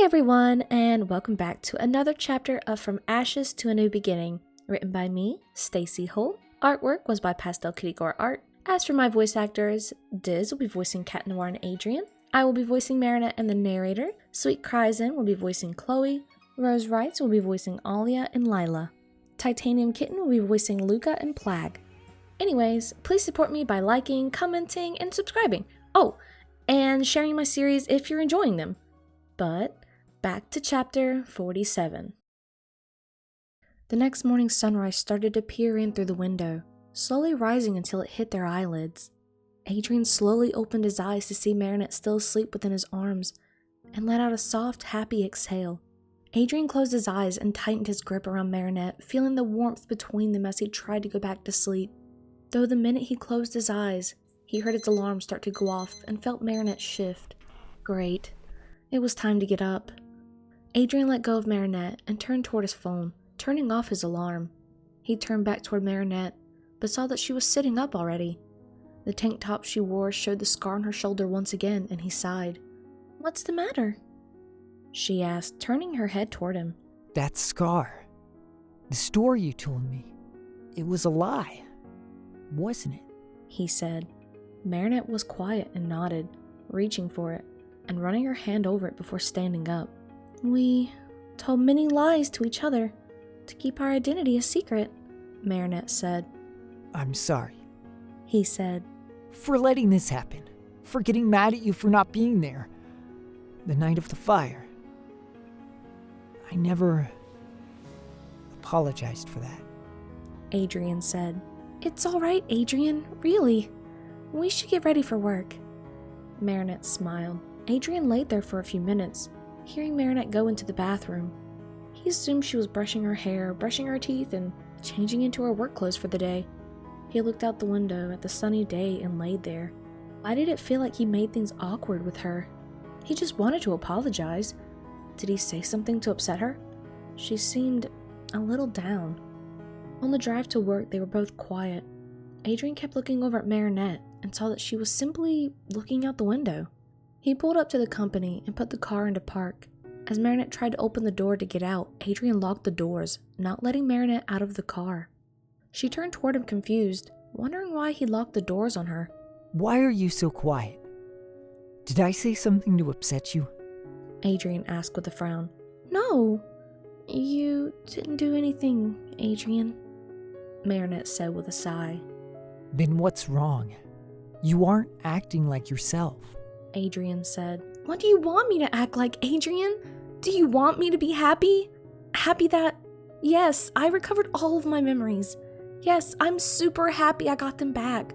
Hey everyone, and welcome back to another chapter of From Ashes to a New Beginning, written by me, Stacey Holt. Artwork was by Pastelkittygoreart. As for my voice actors, Diz will be voicing Cat Noir and Adrien. I will be voicing Marinette and the narrator. Sweet Crysin will be voicing Chloe. Rose Wrights will be voicing Alia and Lila. TitaniumKitten will be voicing Luka and Plagg. Anyways, please support me by liking, commenting, and subscribing. Oh, and sharing my series if you're enjoying them. But back to chapter 47. The next morning's sunrise started to peer in through the window, slowly rising until it hit their eyelids. Adrien slowly opened his eyes to see Marinette still asleep within his arms, and let out a soft, happy exhale. Adrien closed his eyes and tightened his grip around Marinette, feeling the warmth between them as he tried to go back to sleep. Though the minute he closed his eyes, he heard its alarm start to go off and felt Marinette shift. Great. It was time to get up. Adrien let go of Marinette and turned toward his phone, turning off his alarm. He turned back toward Marinette, but saw that she was sitting up already. The tank top she wore showed the scar on her shoulder once again, and he sighed. "What's the matter?" she asked, turning her head toward him. That scar. The story you told me. It was a lie, wasn't it? He said. Marinette was quiet and nodded, reaching for it, and running her hand over it before standing up. "We told many lies to each other to keep our identity a secret," Marinette said. I'm sorry. He said. For letting this happen. For getting mad at you for not being there. The night of the fire. I never apologized for that. Adrien said. "It's all right, Adrien, really. We should get ready for work." Marinette smiled. Adrien laid there for a few minutes, hearing Marinette go into the bathroom. He assumed she was brushing her hair, brushing her teeth, and changing into her work clothes for the day. He looked out the window at the sunny day and laid there. Why did it feel like he made things awkward with her? He just wanted to apologize. Did he say something to upset her? She seemed a little down. On the drive to work, they were both quiet. Adrien kept looking over at Marinette and saw that she was simply looking out the window. He pulled up to the company and put the car into park. As Marinette tried to open the door to get out, Adrien locked the doors, not letting Marinette out of the car. She turned toward him confused, wondering why he locked the doors on her. Why are you so quiet? Did I say something to upset you? Adrien asked with a frown. "No, you didn't do anything, Adrien," Marinette said with a sigh. Then what's wrong? You aren't acting like yourself. Adrien said. "What do you want me to act like, Adrien? Do you want me to be happy? Happy that, yes, I recovered all of my memories. Yes, I'm super happy I got them back.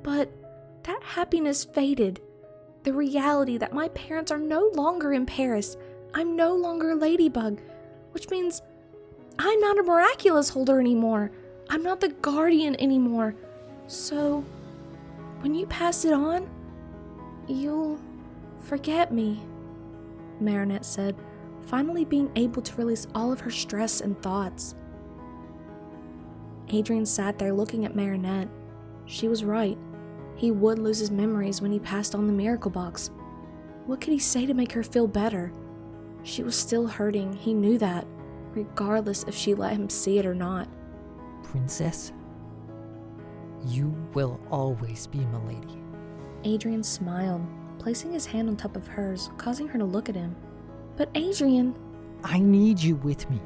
But that happiness faded. The reality that my parents are no longer in Paris. I'm no longer Ladybug, which means I'm not a Miraculous holder anymore. I'm not the guardian anymore. So, when you pass it on, you'll forget me," Marinette said, finally being able to release all of her stress and thoughts. Adrien sat there looking at Marinette. She was right. He would lose his memories when he passed on the miracle box. What could he say to make her feel better? She was still hurting, he knew that, regardless if she let him see it or not. Princess, you will always be my lady. Adrien smiled, placing his hand on top of hers, causing her to look at him. "But Adrien..." I need you with me.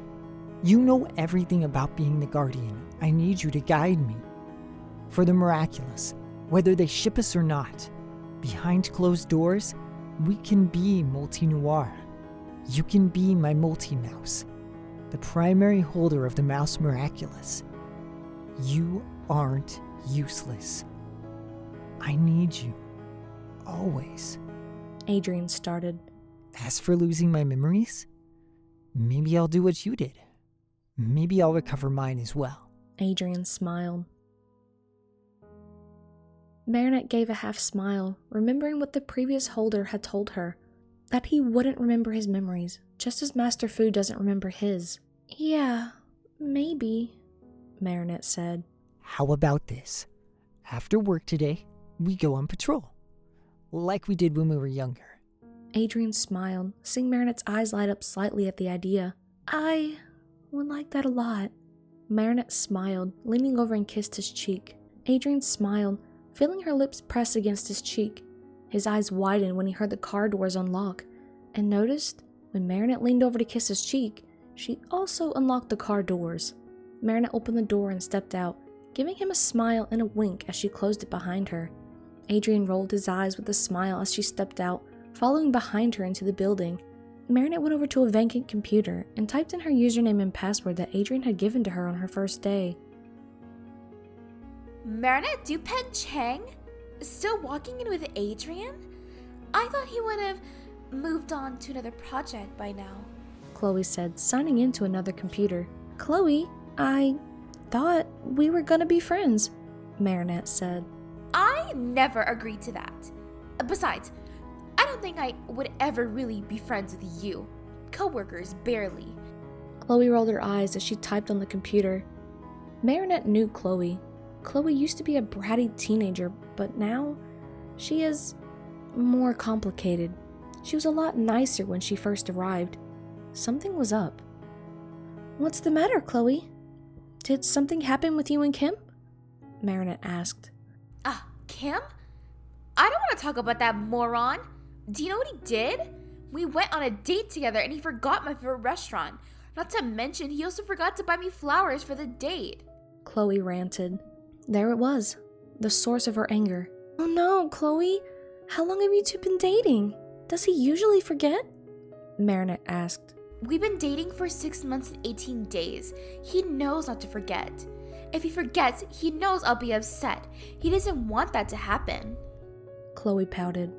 You know everything about being the guardian. I need you to guide me. For the Miraculous, whether they ship us or not, behind closed doors, we can be multi-noir. You can be my multi-mouse, the primary holder of the mouse Miraculous. You aren't useless. I need you. Always. Adrien started. As for losing my memories, maybe I'll do what you did. Maybe I'll recover mine as well. Adrien smiled. Marinette gave a half smile, remembering what the previous holder had told her, that he wouldn't remember his memories, just as Master Fu doesn't remember his. "Yeah, maybe," Marinette said. How about this? After work today, we go on patrol. Like we did when we were younger. Adrien smiled, seeing Marinette's eyes light up slightly at the idea. I would like that a lot. Marinette smiled, leaning over and kissed his cheek. Adrien smiled, feeling her lips press against his cheek. His eyes widened when he heard the car doors unlock, and noticed when Marinette leaned over to kiss his cheek, she also unlocked the car doors. Marinette opened the door and stepped out, giving him a smile and a wink as she closed it behind her. Adrien rolled his eyes with a smile as she stepped out, following behind her into the building. Marinette went over to a vacant computer and typed in her username and password that Adrien had given to her on her first day. Marinette Dupen-Chang? Still walking in with Adrien? I thought he would have moved on to another project by now. Chloe said, signing into another computer. Chloe, I thought we were gonna be friends, Marinette said. I never agreed to that. Besides, I don't think I would ever really be friends with you. Co-workers, barely. Chloe rolled her eyes as she typed on the computer. Marinette knew Chloe. Chloe used to be a bratty teenager, but now she is more complicated. She was a lot nicer when she first arrived. Something was up. What's the matter, Chloe? Did something happen with you and Kim? Marinette asked. Kim? I don't want to talk about that moron. Do you know what he did? We went on a date together and he forgot my favorite restaurant. Not to mention, he also forgot to buy me flowers for the date. Chloe ranted. There it was, the source of her anger. Oh no, Chloe. How long have you two been dating? Does he usually forget? Marinette asked. We've been dating for 6 months and 18 days. He knows not to forget. If he forgets, he knows I'll be upset. He doesn't want that to happen. Chloe pouted.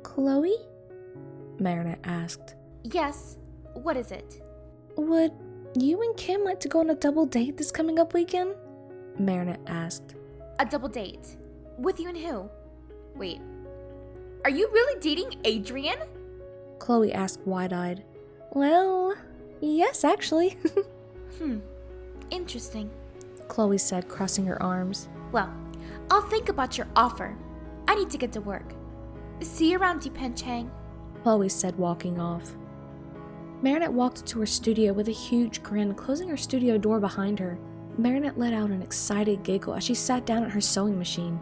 Chloe? Marinette asked. Yes, what is it? Would you and Kim like to go on a double date this coming up weekend? Marinette asked. A double date? With you and who? Wait, are you really dating Adrien? Chloe asked wide-eyed. Well, yes, actually. Interesting. Chloe said, crossing her arms. Well, I'll think about your offer. I need to get to work. See you around, Dupen-Chang. Chloe said, walking off. Marinette walked into her studio with a huge grin, closing her studio door behind her. Marinette let out an excited giggle as she sat down at her sewing machine.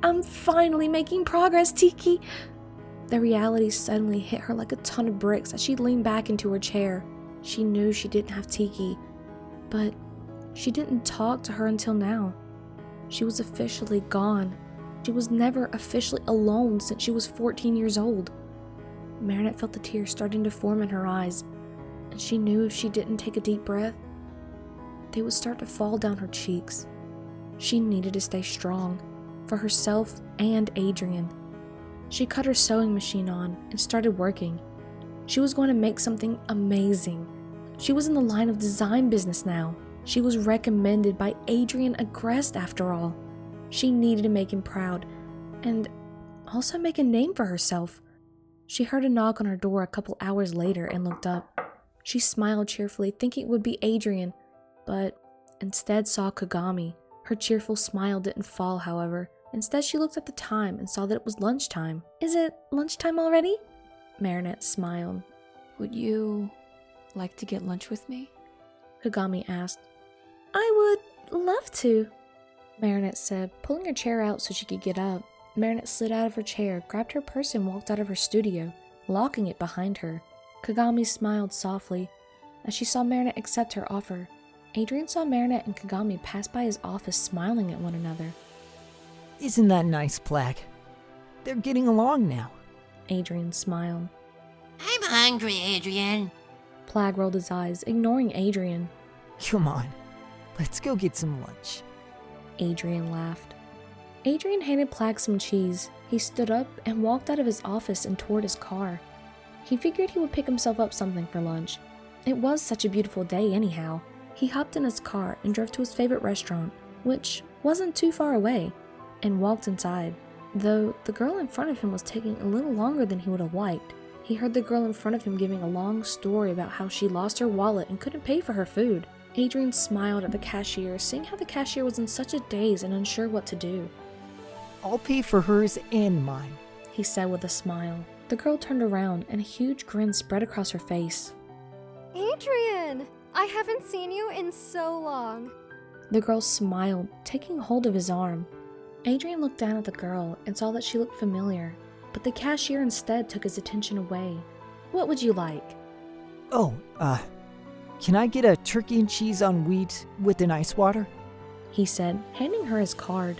I'm finally making progress, Tikki! The reality suddenly hit her like a ton of bricks as she leaned back into her chair. She knew she didn't have Tikki, but she didn't talk to her until now. She was officially gone. She was never officially alone since she was 14 years old. Marinette felt the tears starting to form in her eyes, and she knew if she didn't take a deep breath, they would start to fall down her cheeks. She needed to stay strong, for herself and Adrien. She cut her sewing machine on and started working. She was going to make something amazing. She was in the line of design business now. She was recommended by Adrien Agreste after all. She needed to make him proud, and also make a name for herself. She heard a knock on her door a couple hours later and looked up. She smiled cheerfully, thinking it would be Adrien, but instead saw Kagami. Her cheerful smile didn't fall, however. Instead, she looked at the time and saw that it was lunchtime. Is it lunchtime already? Marinette smiled. Would you like to get lunch with me? Kagami asked. I would love to, Marinette said, pulling her chair out so she could get up. Marinette slid out of her chair, grabbed her purse and walked out of her studio, locking it behind her. Kagami smiled softly as she saw Marinette accept her offer. Adrien saw Marinette and Kagami pass by his office smiling at one another. Isn't that nice, Plagg? They're getting along now. Adrien smiled. I'm hungry, Adrien. Plagg rolled his eyes, ignoring Adrien. Come on, let's go get some lunch. Adrien laughed. Adrien handed Plagg some cheese. He stood up and walked out of his office and toward his car. He figured he would pick himself up something for lunch. It was such a beautiful day anyhow. He hopped in his car and drove to his favorite restaurant, which wasn't too far away, and walked inside. Though the girl in front of him was taking a little longer than he would have liked. He heard the girl in front of him giving a long story about how she lost her wallet and couldn't pay for her food. Adrien smiled at the cashier, seeing how the cashier was in such a daze and unsure what to do. I'll pay for hers and mine, he said with a smile. The girl turned around and a huge grin spread across her face. Adrien! I haven't seen you in so long. The girl smiled, taking hold of his arm. Adrien looked down at the girl and saw that she looked familiar, but the cashier instead took his attention away. What would you like? Oh, can I get a turkey and cheese on wheat with an ice water? He said, handing her his card.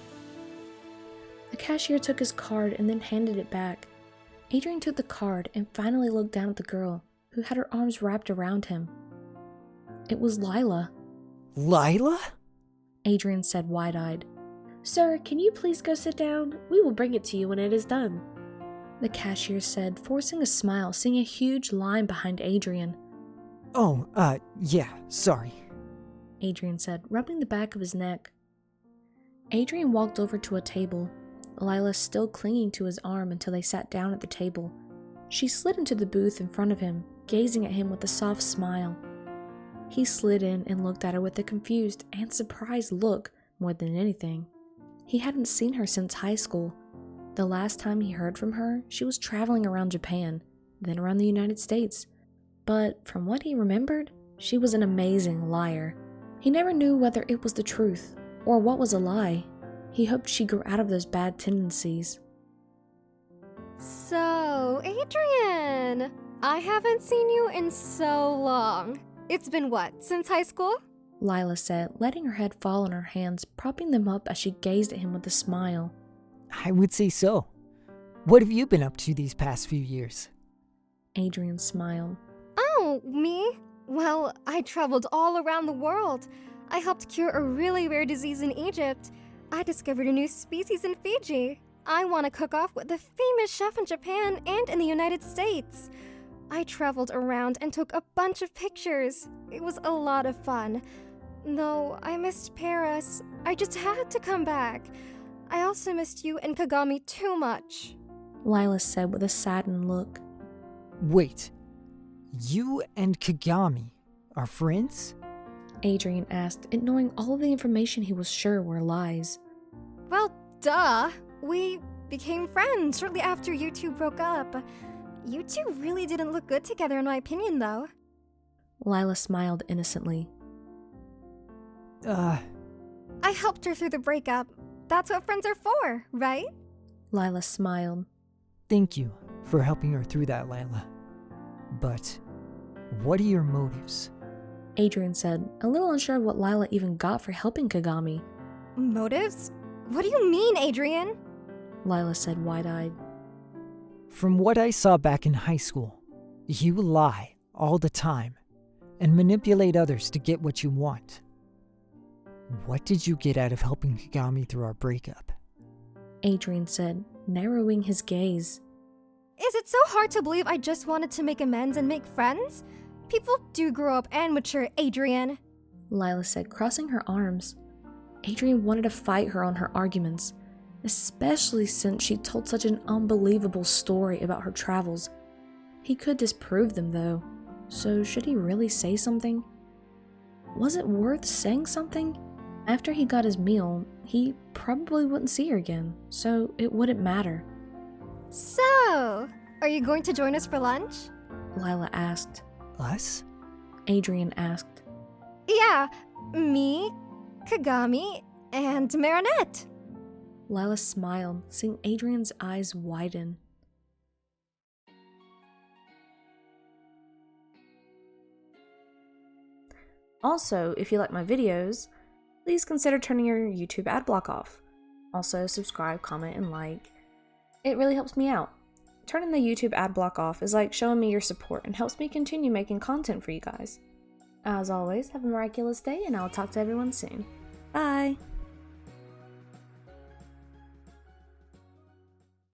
The cashier took his card and then handed it back. Adrien took the card and finally looked down at the girl, who had her arms wrapped around him. It was Lila. Lila? Adrien said wide-eyed. Sir, can you please go sit down? We will bring it to you when it is done. The cashier said, forcing a smile, seeing a huge line behind Adrien. Oh, yeah, sorry. Adrien said, rubbing the back of his neck. Adrien walked over to a table, Lila still clinging to his arm until they sat down at the table. She slid into the booth in front of him, gazing at him with a soft smile. He slid in and looked at her with a confused and surprised look more than anything. He hadn't seen her since high school. The last time he heard from her, she was traveling around Japan, then around the United States. But from what he remembered, she was an amazing liar. He never knew whether it was the truth or what was a lie. He hoped she grew out of those bad tendencies. So, Adrien, I haven't seen you in so long. It's been what, since high school? Lila said, letting her head fall on her hands, propping them up as she gazed at him with a smile. I would say so. What have you been up to these past few years? Adrien smiled. Oh, me? Well, I traveled all around the world. I helped cure a really rare disease in Egypt. I discovered a new species in Fiji. I want to cook off with the famous chef in Japan and in the United States. I traveled around and took a bunch of pictures. It was a lot of fun. Though I missed Paris, I just had to come back. I also missed you and Kagami too much. Lila said with a saddened look. Wait, you and Kagami are friends? Adrien asked, ignoring all of the information he was sure were lies. Well, duh. We became friends shortly after you two broke up. You two really didn't look good together in my opinion, though. Lila smiled innocently. I helped her through the breakup. That's what friends are for, right? Lila smiled. Thank you for helping her through that, Lila. But what are your motives? Adrien said, a little unsure of what Lila even got for helping Kagami. Motives? What do you mean, Adrien? Lila said wide-eyed. From what I saw back in high school, you lie all the time and manipulate others to get what you want. What did you get out of helping Kagami through our breakup? Adrien said, narrowing his gaze. Is it so hard to believe I just wanted to make amends and make friends? People do grow up and mature, Adrien. Lila said, crossing her arms. Adrien wanted to fight her on her arguments, especially since she told such an unbelievable story about her travels. He could disprove them, though, so should he really say something? Was it worth saying something? After he got his meal, he probably wouldn't see her again, so it wouldn't matter. So, are you going to join us for lunch? Lila asked. Us? Adrien asked. Yeah, me, Kagami, and Marinette. Lila smiled, seeing Adrien's eyes widen. Also, if you like my videos, please consider turning your YouTube ad block off. Also, subscribe, comment, and like. It really helps me out. Turning the YouTube ad block off is like showing me your support and helps me continue making content for you guys. As always, have a miraculous day, and I'll talk to everyone soon. Bye!